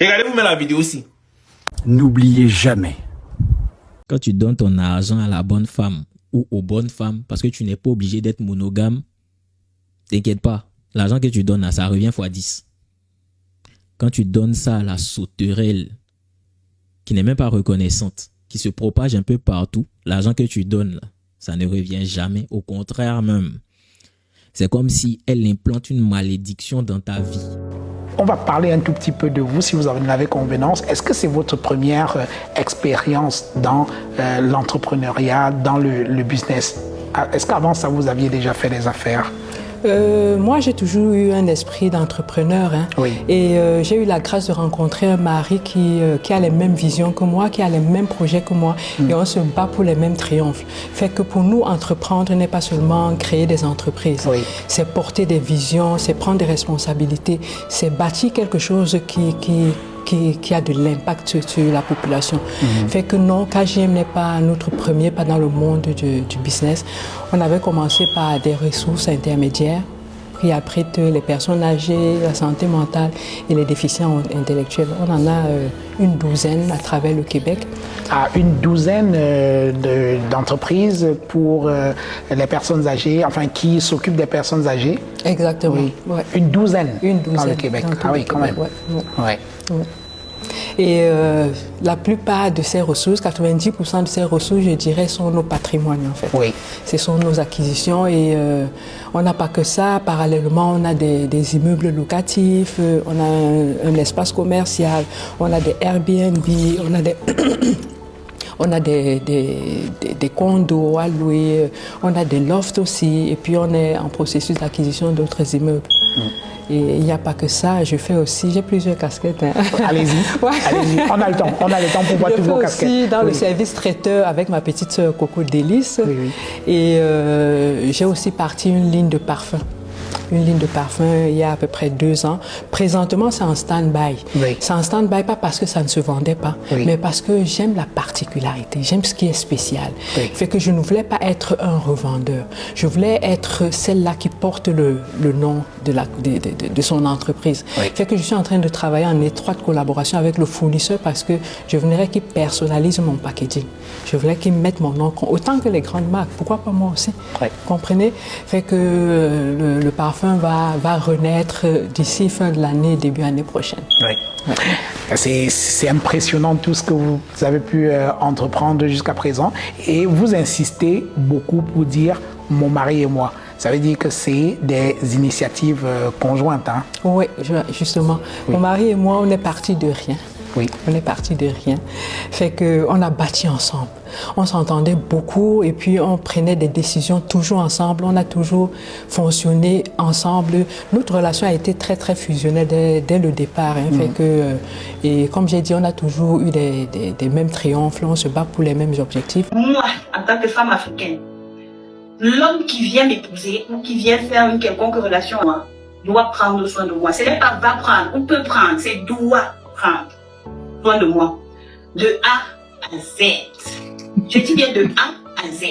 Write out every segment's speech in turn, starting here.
Regardez-vous même la vidéo aussi. N'oubliez jamais. Quand tu donnes ton argent à la bonne femme ou aux bonnes femmes, parce que tu n'es pas obligé d'être monogame, t'inquiète pas, l'argent que tu donnes, ça revient fois 10. Quand tu donnes ça à la sauterelle, qui n'est même pas reconnaissante, qui se propage un peu partout, l'argent que tu donnes, là, ça ne revient jamais. Au contraire même, c'est comme si elle implante une malédiction dans ta vie. On va parler un tout petit peu de vous, si vous en avez convenance. Est-ce que c'est votre première expérience dans l'entrepreneuriat, dans le business? Est-ce qu'avant ça, vous aviez déjà fait des affaires? Moi, j'ai toujours eu un esprit d'entrepreneur. Hein. Oui. Et j'ai eu la grâce de rencontrer un mari qui a les mêmes visions que moi, qui a les mêmes projets que moi. Et on se bat pour les mêmes triomphes. Fait que pour nous, entreprendre n'est pas seulement créer des entreprises. Oui. C'est porter des visions, c'est prendre des responsabilités, c'est bâtir quelque chose qui a de l'impact sur la population. Fait que non, KGM n'est pas notre premier pas dans le monde du business. On avait commencé par des ressources intermédiaires qui abritent les personnes âgées, la santé mentale et les déficients intellectuels. On en a une douzaine à travers le Québec. Une douzaine d'entreprises pour les personnes âgées, enfin qui s'occupent des personnes âgées. Exactement. Oui. Ouais. Une douzaine Dans le Québec. Oui, quand même. Ouais. Et la plupart de ces ressources, 90% de ces ressources, je dirais, sont nos patrimoines en fait. Oui. Ce sont nos acquisitions et on n'a pas que ça. Parallèlement, on a des immeubles locatifs, on a un espace commercial, on a des Airbnb, on a des... On a des condos à louer, on a des lofts aussi, et puis on est en processus d'acquisition d'autres immeubles. Et il n'y a pas que ça, je fais aussi, j'ai plusieurs casquettes. Hein. Allez-y, allez-y, on a le temps pour voir toutes vos casquettes. Je fais aussi dans le service traiteur avec ma petite sœur Coco Délice. Oui. Et j'ai aussi parti une ligne de parfum. Une ligne de parfum il y a à peu près 2 ans. Présentement, c'est en stand-by. Oui. C'est en stand-by pas parce que ça ne se vendait pas, oui, mais parce que j'aime la particularité, j'aime ce qui est spécial. Oui. Fait que je ne voulais pas être un revendeur. Je voulais être celle-là qui porte le nom de son entreprise. Oui. Fait que je suis en train de travailler en étroite collaboration avec le fournisseur parce que je voudrais qu'il personnalise mon packaging. Je voulais qu'il mette mon nom, autant que les grandes marques. Pourquoi pas moi aussi? Oui. Comprenez? Fait que le parfum va renaître d'ici fin de l'année, début année prochaine. Oui. C'est impressionnant tout ce que vous avez pu entreprendre jusqu'à présent. Et vous insistez beaucoup pour dire « mon mari et moi ». Ça veut dire que c'est des initiatives conjointes. Hein? Oui, justement. Oui. Mon mari et moi, on est partis de rien. Oui. On est partis de rien. Fait qu'on a bâti ensemble. On s'entendait beaucoup et puis on prenait des décisions toujours ensemble. On a toujours fonctionné ensemble. Notre relation a été très, très fusionnelle dès le départ. Hein. Fait que, et comme j'ai dit, on a toujours eu des mêmes triomphes. On se bat pour les mêmes objectifs. Moi, en tant que femme africaine, l'homme qui vient m'épouser ou qui vient faire une quelconque relation à moi doit prendre soin de moi. Ce n'est pas va prendre ou peut prendre, c'est doit prendre soin de moi. De A à Z. Je dis bien de A à Z.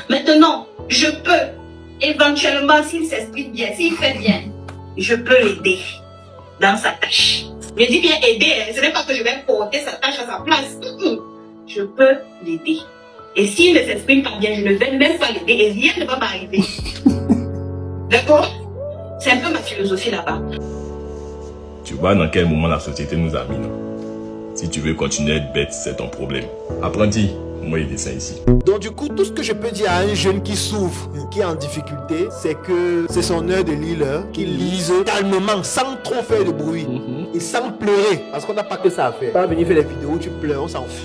Maintenant, je peux, éventuellement, s'il s'exprime bien, s'il fait bien, je peux l'aider dans sa tâche. Je dis bien aider, ce n'est pas que je vais porter sa tâche à sa place. Je peux l'aider. Et s'il ne s'exprime pas bien, je ne vais même pas l'aider et rien ne va m'arriver. D'accord? C'est un peu ma philosophie là-bas. Tu vois dans quel moment la société nous a mis, non? Si tu veux continuer à être bête, c'est ton problème. Apprenti, moi il descend ici. Donc du coup, tout ce que je peux dire à un jeune qui souffre, qui est en difficulté, c'est que c'est son heure de lire, qu'il lise calmement, sans trop faire de bruit et sans pleurer. Parce qu'on n'a pas que ça à faire. Pas venir faire des vidéos où tu pleures, on s'en fout.